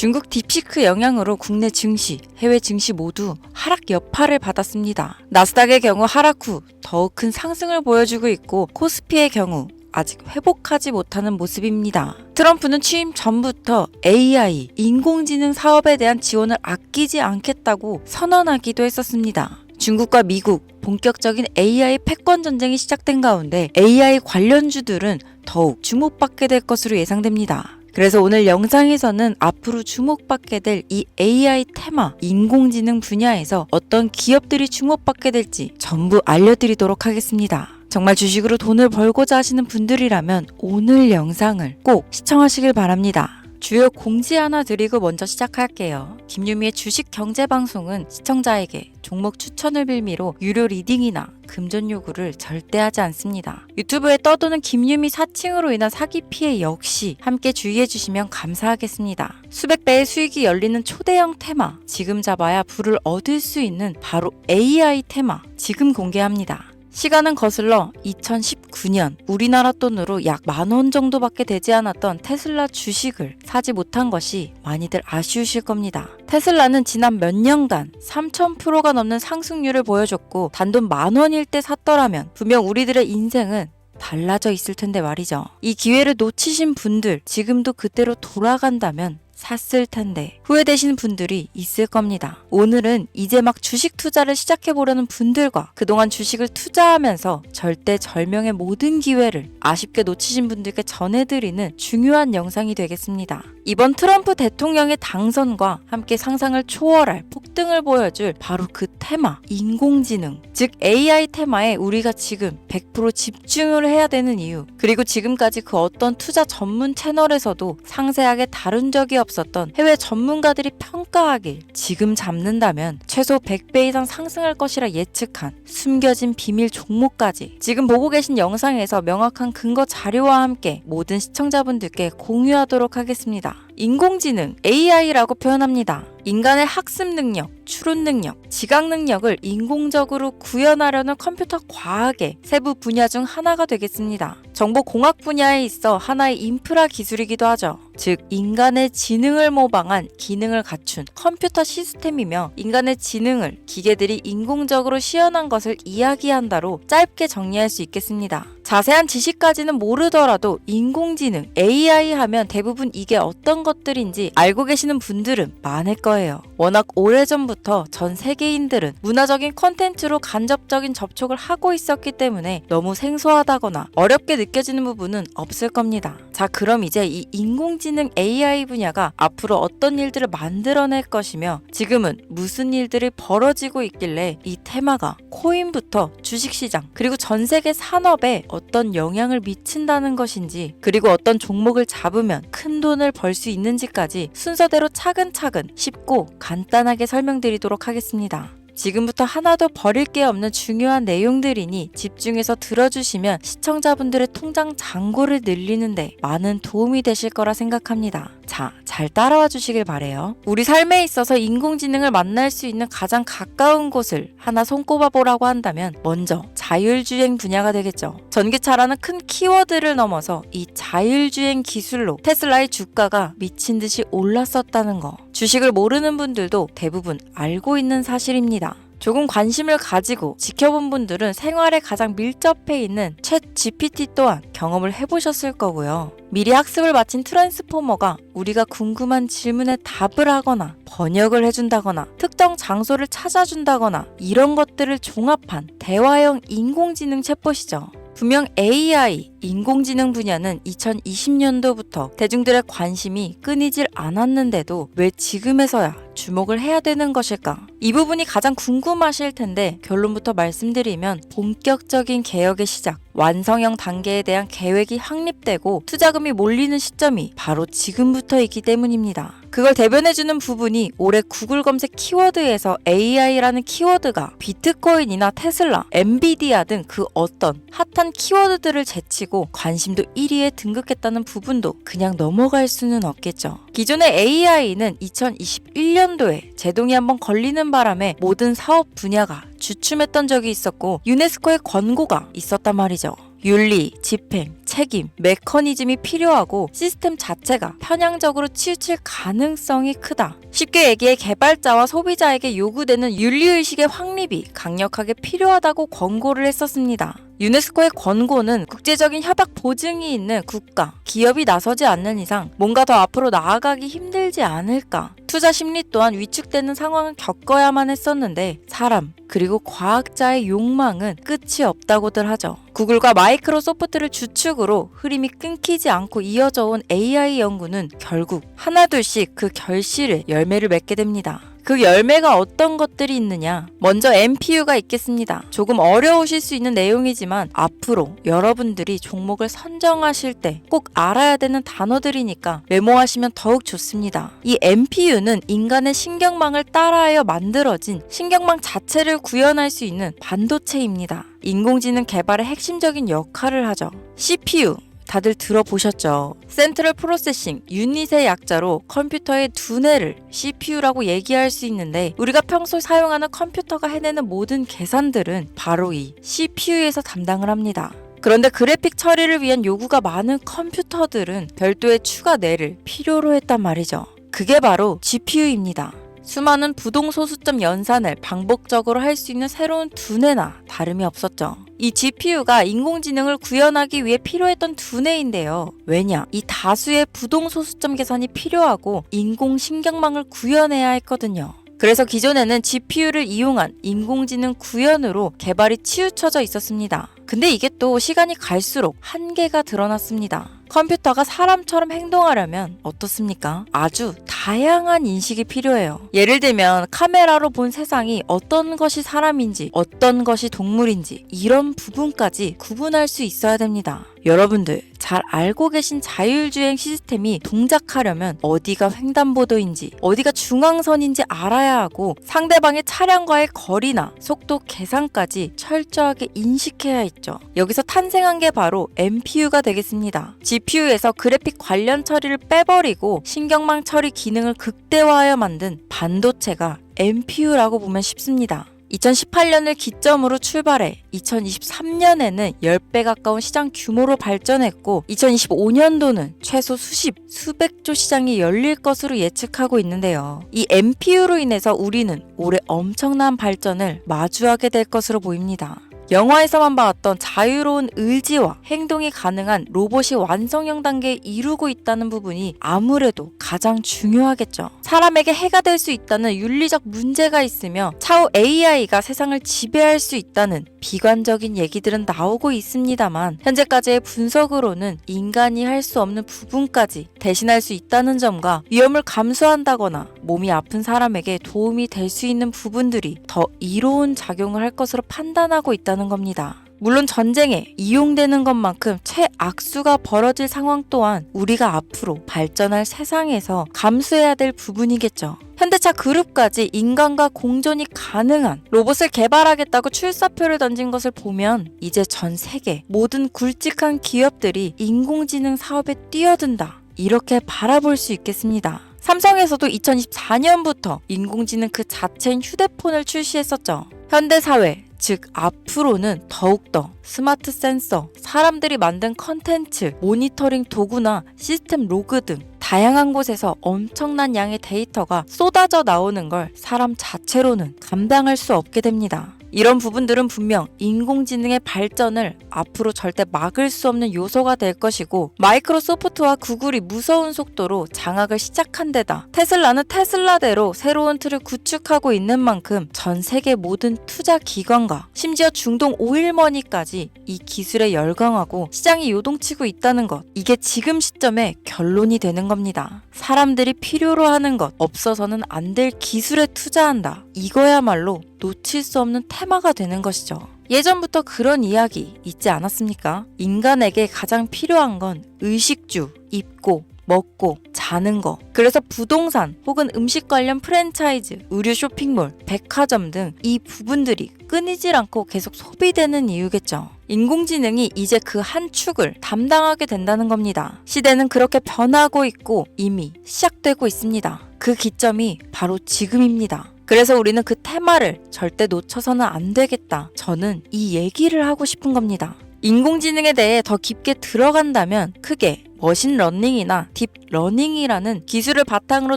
중국 딥시크 영향으로 국내 증시, 해외 증시 모두 하락 여파를 받았습니다. 나스닥의 경우 하락 후 더욱 큰 상승을 보여주고 있고 코스피의 경우 아직 회복하지 못하는 모습입니다. 트럼프는 취임 전부터 AI, 인공지능 사업에 대한 지원을 아끼지 않겠다고 선언하기도 했었습니다. 중국과 미국, 본격적인 AI 패권 전쟁이 시작된 가운데 AI 관련주들은 더욱 주목받게 될 것으로 예상됩니다. 그래서 오늘 영상에서는 앞으로 주목받게 될 이 AI 테마, 인공지능 분야에서 어떤 기업들이 주목받게 될지 전부 알려드리도록 하겠습니다. 정말 주식으로 돈을 벌고자 하시는 분들이라면 오늘 영상을 꼭 시청하시길 바랍니다. 주요 공지 하나 드리고 먼저 시작할게요. 김유미의 주식 경제 방송은 시청자에게 종목 추천을 빌미로 유료 리딩이나 금전 요구를 절대 하지 않습니다. 유튜브에 떠도는 김유미 사칭으로 인한 사기 피해 역시 함께 주의해 주시면 감사하겠습니다. 수백 배의 수익이 열리는 초대형 테마, 지금 잡아야 부를 얻을 수 있는 바로 AI 테마, 지금 공개합니다. 시간은 거슬러 2019년 우리나라 돈으로 약 10,000원 정도밖에 되지 않았던 테슬라 주식을 사지 못한 것이 많이들 아쉬우실 겁니다. 테슬라는 지난 몇 년간 3000%가 넘는 상승률을 보여줬고 단돈 10,000원일 때 샀더라면 분명 우리들의 인생은 달라져 있을 텐데 말이죠. 이 기회를 놓치신 분들, 지금도 그때로 돌아간다면 샀을 텐데 후회되시는 분들이 있을 겁니다. 오늘은 이제 막 주식 투자를 시작해보려는 분들과 그동안 주식을 투자하면서 절대절명의 모든 기회를 아쉽게 놓치신 분들께 전해드리는 중요한 영상이 되겠습니다. 이번 트럼프 대통령의 당선과 함께 상상을 초월할 폭등을 보여줄 바로 그 테마, 인공지능, 즉 AI 테마에 우리가 지금 100% 집중을 해야 되는 이유, 그리고 지금까지 그 어떤 투자 전문 채널에서도 상세하게 다룬 적이 없었던 해외 전문가들이 평가하길 지금 잡는다면 최소 100배 이상 상승할 것이라 예측한 숨겨진 비밀 종목까지 지금 보고 계신 영상에서 명확한 근거 자료와 함께 모든 시청자분들께 공유하도록 하겠습니다. 인공지능, AI라고 표현합니다. 인간의 학습 능력, 추론 능력, 지각 능력을 인공적으로 구현하려는 컴퓨터 과학의 세부 분야 중 하나가 되겠습니다. 정보공학 분야에 있어 하나의 인프라 기술이기도 하죠. 즉, 인간의 지능을 모방한 기능을 갖춘 컴퓨터 시스템이며 인간의 지능을 기계들이 인공적으로 시연한 것을 이야기한다로 짧게 정리할 수 있겠습니다. 자세한 지식까지는 모르더라도 인공지능, AI 하면 대부분 이게 어떤 것들인지 알고 계시는 분들은 많을 거예요. 워낙 오래전부터 전 세계인들은 문화적인 콘텐츠로 간접적인 접촉을 하고 있었기 때문에 너무 생소하다거나 어렵게 느껴지는 부분은 없을 겁니다. 자, 그럼 이제 이 인공지능 AI 분야가 앞으로 어떤 일들을 만들어낼 것이며 지금은 무슨 일들이 벌어지고 있길래 이 테마가 코인부터 주식시장 그리고 전 세계 산업에 어떤 영향을 미친다는 것인지, 그리고 어떤 종목을 잡으면 큰 돈을 벌 수 있는지까지 순서대로 차근차근 쉽고 간단하게 설명드리도록 하겠습니다. 지금부터 하나도 버릴 게 없는 중요한 내용들이니 집중해서 들어주시면 시청자분들의 통장 잔고를 늘리는데 많은 도움이 되실 거라 생각합니다. 자, 잘 따라와 주시길 바래요. 우리 삶에 있어서 인공지능을 만날 수 있는 가장 가까운 곳을 하나 손꼽아 보라고 한다면 먼저 자율주행 분야가 되겠죠. 전기차라는 큰 키워드를 넘어서 이 자율주행 기술로 테슬라의 주가가 미친 듯이 올랐었다는 거, 주식을 모르는 분들도 대부분 알고 있는 사실입니다. 조금 관심을 가지고 지켜본 분들은 생활에 가장 밀접해 있는 챗 GPT 또한 경험을 해보셨을 거고요. 미리 학습을 마친 트랜스포머가 우리가 궁금한 질문에 답을 하거나 번역을 해준다거나 특정 장소를 찾아준다거나 이런 것들을 종합한 대화형 인공지능 챗봇이죠. 분명 AI, 인공지능 분야는 2020년도부터 대중들의 관심이 끊이질 않았는데도 왜 지금에서야 주목을 해야 되는 것일까? 이 부분이 가장 궁금하실 텐데 결론부터 말씀드리면 본격적인 개혁의 시작, 완성형 단계에 대한 계획이 확립되고 투자금이 몰리는 시점이 바로 지금부터이기 때문입니다. 그걸 대변해주는 부분이 올해 구글 검색 키워드에서 AI라는 키워드가 비트코인이나 테슬라, 엔비디아 등 그 어떤 핫한 키워드들을 제치고 관심도 1위에 등극했다는 부분도 그냥 넘어갈 수는 없겠죠. 기존의 AI는 2021년도에 제동이 한번 걸리는 바람에 모든 사업 분야가 주춤했던 적이 있었고 유네스코의 권고가 있었단 말이죠. 윤리, 집행, 책임, 메커니즘이 필요하고 시스템 자체가 편향적으로 치우칠 가능성이 크다. 쉽게 얘기해 개발자와 소비자에게 요구되는 윤리의식의 확립이 강력하게 필요하다고 권고를 했었습니다. 유네스코의 권고는 국제적인 협약 보증이 있는 국가, 기업이 나서지 않는 이상 뭔가 더 앞으로 나아가기 힘들지 않을까. 투자 심리 또한 위축되는 상황을 겪어야만 했었는데 사람, 그리고 과학자의 욕망은 끝이 없다고들 하죠. 구글과 마이크로소프트를 주축으로 흐름이 끊기지 않고 이어져 온 AI 연구는 결국 하나둘씩 그 결실의 열매를 맺게 됩니다. 그 열매가 어떤 것들이 있느냐? 먼저 MPU가 있겠습니다. 조금 어려우실 수 있는 내용이지만 앞으로 여러분들이 종목을 선정하실 때 꼭 알아야 되는 단어들이니까 메모하시면 더욱 좋습니다. 이 MPU는 인간의 신경망을 따라하여 만들어진 신경망 자체를 구현할 수 있는 반도체입니다. 인공지능 개발의 핵심적인 역할을 하죠. CPU 다들 들어보셨죠? 센트럴 프로세싱 유닛의 약자로 컴퓨터의 두뇌를 CPU라고 얘기할 수 있는데 우리가 평소 사용하는 컴퓨터가 해내는 모든 계산들은 바로 이 CPU에서 담당을 합니다. 그런데 그래픽 처리를 위한 요구가 많은 컴퓨터들은 별도의 추가 뇌를 필요로 했단 말이죠. 그게 바로 GPU입니다. 수많은 부동소수점 연산을 반복적으로 할 수 있는 새로운 두뇌나 다름이 없었죠. 이 GPU가 인공지능을 구현하기 위해 필요했던 두뇌인데요. 왜냐? 이 다수의 부동소수점 계산이 필요하고 인공신경망을 구현해야 했거든요. 그래서 기존에는 GPU를 이용한 인공지능 구현으로 개발이 치우쳐져 있었습니다. 근데 이게 또 시간이 갈수록 한계가 드러났습니다. 컴퓨터가 사람처럼 행동하려면 어떻습니까? 아주 다양한 인식이 필요해요. 예를 들면 카메라로 본 세상이 어떤 것이 사람인지 어떤 것이 동물인지 이런 부분까지 구분할 수 있어야 됩니다. 여러분들 잘 알고 계신 자율주행 시스템이 동작하려면 어디가 횡단보도인지 어디가 중앙선인지 알아야 하고 상대방의 차량과의 거리나 속도 계산까지 철저하게 인식해야 있죠. 여기서 탄생한 게 바로 MPU가 되겠습니다. GPU에서 그래픽 관련 처리를 빼버리고 신경망 처리 기능을 극대화하여 만든 반도체가 MPU라고 보면 쉽습니다. 2018년을 기점으로 출발해 2023년에는 10배 가까운 시장 규모로 발전했고 2025년도는 최소 수백조 시장이 열릴 것으로 예측하고 있는데요. 이 MPU로 인해서 우리는 올해 엄청난 발전을 마주하게 될 것으로 보입니다. 영화에서만 봤던 자유로운 의지와 행동이 가능한 로봇이 완성형 단계에 이루고 있다는 부분이 아무래도 가장 중요하겠죠. 사람에게 해가 될 수 있다는 윤리적 문제가 있으며 차후 AI가 세상을 지배할 수 있다는 비관적인 얘기들은 나오고 있습니다만 현재까지의 분석으로는 인간이 할 수 없는 부분까지 대신할 수 있다는 점과 위험을 감수한다거나 몸이 아픈 사람에게 도움이 될 수 있는 부분들이 더 이로운 작용을 할 것으로 판단하고 있다는 겁니다. 물론 전쟁에 이용되는 것만큼 최악수가 벌어질 상황 또한 우리가 앞으로 발전할 세상에서 감수해야 될 부분이겠죠. 현대차 그룹까지 인간과 공존이 가능한 로봇을 개발하겠다고 출사표를 던진 것을 보면 이제 전 세계 모든 굵직한 기업들이 인공지능 사업에 뛰어든다. 이렇게 바라볼 수 있겠습니다. 삼성에서도 2024년부터 인공지능 그 자체인 휴대폰을 출시했었죠. 현대사회, 즉 앞으로는 더욱더 스마트 센서, 사람들이 만든 컨텐츠, 모니터링 도구나 시스템 로그 등 다양한 곳에서 엄청난 양의 데이터가 쏟아져 나오는 걸 사람 자체로는 감당할 수 없게 됩니다. 이런 부분들은 분명 인공지능의 발전을 앞으로 절대 막을 수 없는 요소가 될 것이고 마이크로소프트와 구글이 무서운 속도로 장악을 시작한 데다 테슬라는 테슬라대로 새로운 틀을 구축하고 있는 만큼 전 세계 모든 투자 기관과 심지어 중동 오일머니까지 이 기술에 열광하고 시장이 요동치고 있다는 것, 이게 지금 시점에 결론이 되는 겁니다. 사람들이 필요로 하는 것, 없어서는 안 될 기술에 투자한다. 이거야말로 놓칠 수 없는 테마가 되는 것이죠. 예전부터 그런 이야기 있지 않았습니까? 인간에게 가장 필요한 건 의식주, 입고, 먹고, 자는 거. 그래서 부동산 혹은 음식 관련 프랜차이즈, 의류 쇼핑몰, 백화점 등 이 부분들이 끊이질 않고 계속 소비되는 이유겠죠. 인공지능이 이제 그 한 축을 담당하게 된다는 겁니다. 시대는 그렇게 변하고 있고 이미 시작되고 있습니다. 그 기점이 바로 지금입니다. 그래서 우리는 그 테마를 절대 놓쳐서는 안 되겠다. 저는 이 얘기를 하고 싶은 겁니다. 인공지능에 대해 더 깊게 들어간다면 크게 머신러닝이나 딥러닝이라는 기술을 바탕으로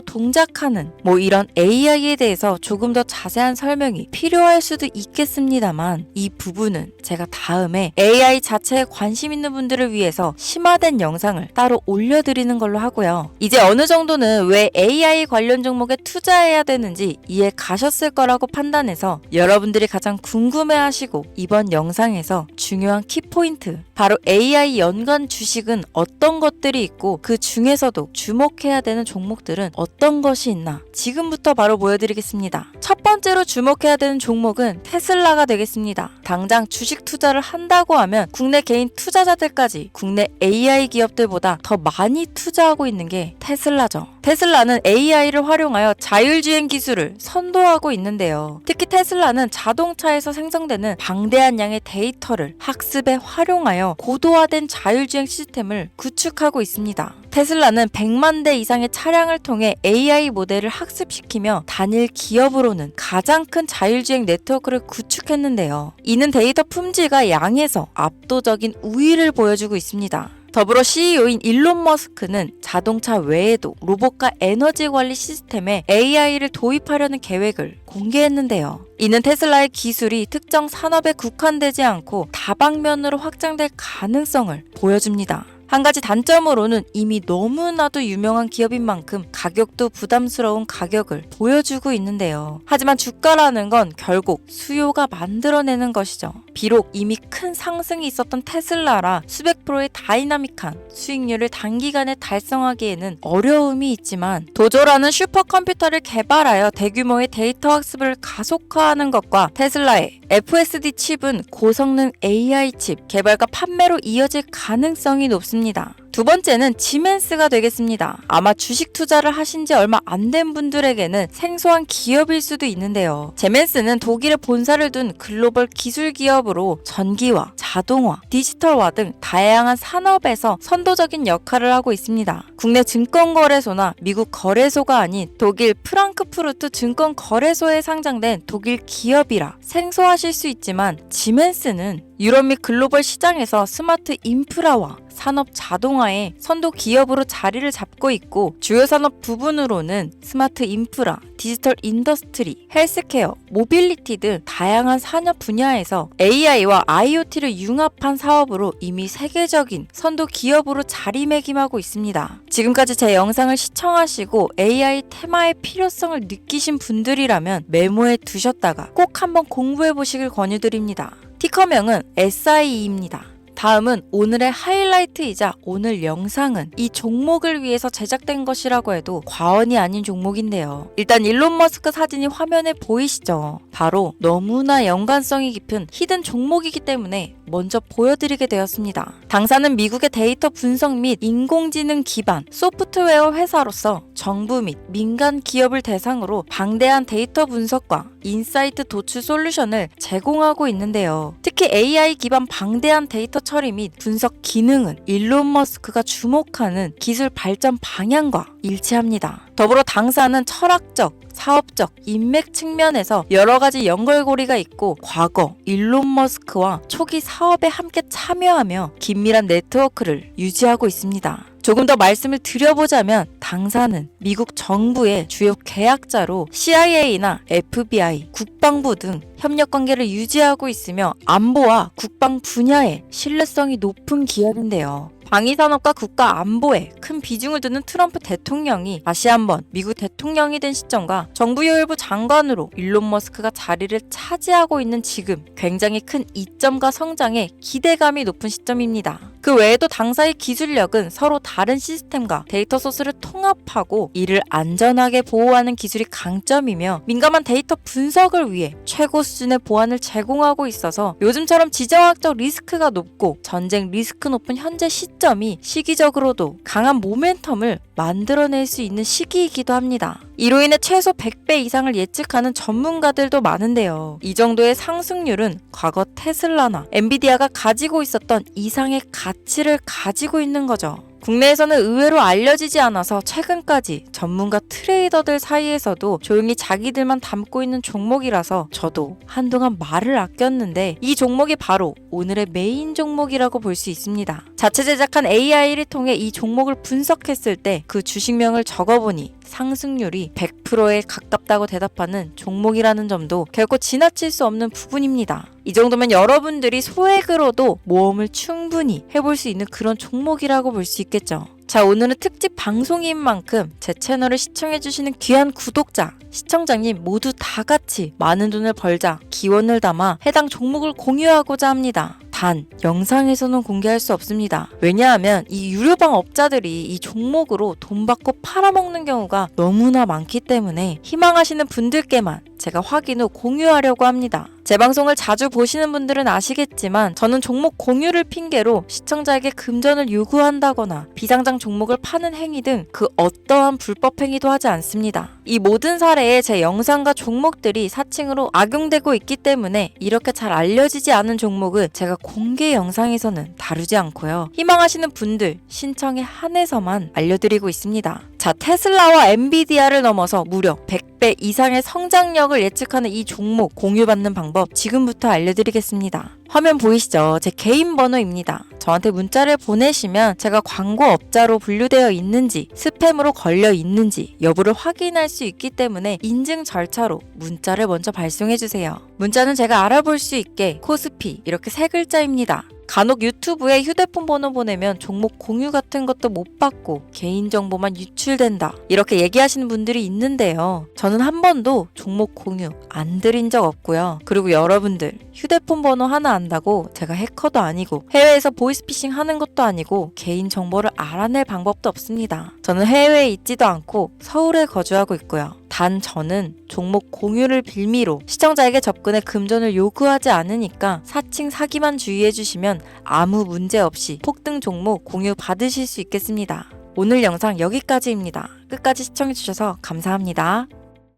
동작하는 이런 AI에 대해서 조금 더 자세한 설명이 필요할 수도 있겠습니다만 이 부분은 제가 다음에 AI 자체에 관심 있는 분들을 위해서 심화된 영상을 따로 올려드리는 걸로 하고요. 이제 어느 정도는 왜 AI 관련 종목에 투자해야 되는지 이해 가셨을 거라고 판단해서 여러분들이 가장 궁금해하시고 이번 영상에서 중요한 키포인트 바로 AI 연관 주식은 어떤 것들이 있고 그 중에서도 주목해야 되는 종목들은 어떤 것이 있나 지금부터 바로 보여드리겠습니다. 첫 번째로 주목해야 되는 종목은 테슬라가 되겠습니다. 당장 주식 투자를 한다고 하면 국내 개인 투자자들까지 국내 AI 기업들보다 더 많이 투자하고 있는 게 테슬라죠. 테슬라는 AI를 활용하여 자율주행 기술을 선도하고 있는데요. 특히 테슬라는 자동차에서 생성되는 방대한 양의 데이터를 학습에 활용하여 고도화된 자율주행 시스템을 구축하고 있습니다. 테슬라는 100만 대 이상의 차량을 통해 AI 모델을 학습시키며 단일 기업으로는 가장 큰 자율주행 네트워크를 구축했는데요. 이는 데이터 품질과 양에서 압도적인 우위를 보여주고 있습니다. 더불어 CEO인 일론 머스크는 자동차 외에도 로봇과 에너지 관리 시스템에 AI를 도입하려는 계획을 공개했는데요. 이는 테슬라의 기술이 특정 산업에 국한되지 않고 다방면으로 확장될 가능성을 보여줍니다. 한 가지 단점으로는 이미 너무나도 유명한 기업인 만큼 가격도 부담스러운 가격을 보여주고 있는데요. 하지만 주가라는 건 결국 수요가 만들어내는 것이죠. 비록 이미 큰 상승이 있었던 테슬라라 수백 프로의 다이나믹한 수익률을 단기간에 달성하기에는 어려움이 있지만 도조라는 슈퍼컴퓨터를 개발하여 대규모의 데이터 학습을 가속화하는 것과 테슬라의 FSD 칩은 고성능 AI 칩 개발과 판매로 이어질 가능성이 높습니다. 두 번째는 지멘스가 되겠습니다. 아마 주식 투자를 하신 지 얼마 안 된 분들에게는 생소한 기업일 수도 있는데요. 지멘스는 독일에 본사를 둔 글로벌 기술 기업으로 전기화, 자동화, 디지털화 등 다양한 산업에서 선도적인 역할을 하고 있습니다. 국내 증권거래소나 미국 거래소가 아닌 독일 프랑크푸르트 증권거래소에 상장된 독일 기업이라 생소하실 수 있지만 지멘스는 유럽 및 글로벌 시장에서 스마트 인프라와 산업 자동화의 선도 기업으로 자리를 잡고 있고 주요 산업 부분으로는 스마트 인프라, 디지털 인더스트리, 헬스케어, 모빌리티 등 다양한 산업 분야에서 AI와 IoT를 융합한 사업으로 이미 세계적인 선도 기업으로 자리매김하고 있습니다. 지금까지 제 영상을 시청하시고 AI 테마의 필요성을 느끼신 분들이라면 메모해 두셨다가 꼭 한번 공부해 보시길 권유드립니다. 티커명은 SIE입니다. 다음은 오늘의 하이라이트이자 오늘 영상은 이 종목을 위해서 제작된 것이라고 해도 과언이 아닌 종목인데요. 일단 일론 머스크 사진이 화면에 보이시죠? 바로 너무나 연관성이 깊은 히든 종목이기 때문에 먼저 보여드리게 되었습니다. 당사는 미국의 데이터 분석 및 인공지능 기반 소프트웨어 회사로서 정부 및 민간 기업을 대상으로 방대한 데이터 분석과 인사이트 도출 솔루션을 제공하고 있는데요. 특히 AI 기반 방대한 데이터 처리 및 분석 기능은 일론 머스크가 주목하는 기술 발전 방향과 일치합니다. 더불어 당사는 철학적, 사업적, 인맥 측면에서 여러 가지 연결고리가 있고 과거 일론 머스크와 초기 사업에 함께 참여하며 긴밀한 네트워크를 유지하고 있습니다. 조금 더 말씀을 드려보자면 당사는 미국 정부의 주요 계약자로 CIA나 FBI, 국방부 등 협력 관계를 유지하고 있으며 안보와 국방 분야에 신뢰성이 높은 기업인데요. 방위산업과 국가 안보에 큰 비중을 두는 트럼프 대통령이 다시 한번 미국 대통령이 된 시점과 정부요일부 장관으로 일론 머스크가 자리를 차지하고 있는 지금 굉장히 큰 이점과 성장에 기대감이 높은 시점입니다. 그 외에도 당사의 기술력은 서로 다른 시스템과 데이터 소스를 통합하고 이를 안전하게 보호하는 기술이 강점이며 민감한 데이터 분석을 위해 최고 수준의 보안을 제공하고 있어서 요즘처럼 지정학적 리스크가 높고 전쟁 리스크 높은 현재 시점이 시기적으로도 강한 모멘텀을 만들어낼 수 있는 시기이기도 합니다. 이로 인해 최소 100배 이상을 예측하는 전문가들도 많은데요. 이 정도의 상승률은 과거 테슬라나 엔비디아가 가지고 있었던 이상의 가치를 가지고 있는 거죠. 국내에서는 의외로 알려지지 않아서 최근까지 전문가 트레이더들 사이에서도 조용히 자기들만 담고 있는 종목이라서 저도 한동안 말을 아꼈는데 이 종목이 바로 오늘의 메인 종목이라고 볼 수 있습니다. 자체 제작한 AI를 통해 이 종목을 분석했을 때 그 주식명을 적어보니 상승률이 100%에 가깝다고 대답하는 종목이라는 점도 결코 지나칠 수 없는 부분입니다. 이 정도면 여러분들이 소액으로도 모험을 충분히 해볼 수 있는 그런 종목이라고 볼 수 있겠죠. 자, 오늘은 특집 방송인 만큼 제 채널을 시청해주시는 귀한 구독자, 시청자님 모두 다 같이 많은 돈을 벌자 기원을 담아 해당 종목을 공유하고자 합니다. 단, 영상에서는 공개할 수 없습니다. 왜냐하면 이 유료방 업자들이 이 종목으로 돈 받고 팔아먹는 경우가 너무나 많기 때문에 희망하시는 분들께만 제가 확인 후 공유하려고 합니다. 제 방송을 자주 보시는 분들은 아시겠지만 저는 종목 공유를 핑계로 시청자에게 금전을 요구한다거나 비상장 종목을 파는 행위 등 그 어떠한 불법 행위도 하지 않습니다. 이 모든 사례에 제 영상과 종목들이 사칭으로 악용되고 있기 때문에 이렇게 잘 알려지지 않은 종목은 제가 공개 영상에서는 다루지 않고요. 희망하시는 분들 신청에 한해서만 알려드리고 있습니다. 자, 테슬라와 엔비디아를 넘어서 무려 100배 이상의 성장력을 예측하는 이 종목 공유받는 방법 지금부터 알려드리겠습니다. 화면 보이시죠? 제 개인 번호입니다. 저한테 문자를 보내시면 제가 광고업자로 분류되어 있는지 스팸으로 걸려 있는지 여부를 확인할 수 있기 때문에 인증 절차로 문자를 먼저 발송해주세요. 문자는 제가 알아볼 수 있게 코스피 이렇게 세 글자입니다. 간혹 유튜브에 휴대폰 번호 보내면 종목 공유 같은 것도 못 받고 개인정보만 유출된다 이렇게 얘기하시는 분들이 있는데요. 저는 한 번도 종목 공유 안 드린 적 없고요. 그리고 여러분들 휴대폰 번호 하나 안다고 제가 해커도 아니고 해외에서 보이스피싱 하는 것도 아니고 개인정보를 알아낼 방법도 없습니다. 저는 해외에 있지도 않고 서울에 거주하고 있고요. 단 저는 종목 공유를 빌미로 시청자에게 접근해 금전을 요구하지 않으니까 사칭 사기만 주의해주시면 아무 문제 없이 폭등 종목 공유 받으실 수 있겠습니다. 오늘 영상 여기까지입니다. 끝까지 시청해주셔서 감사합니다.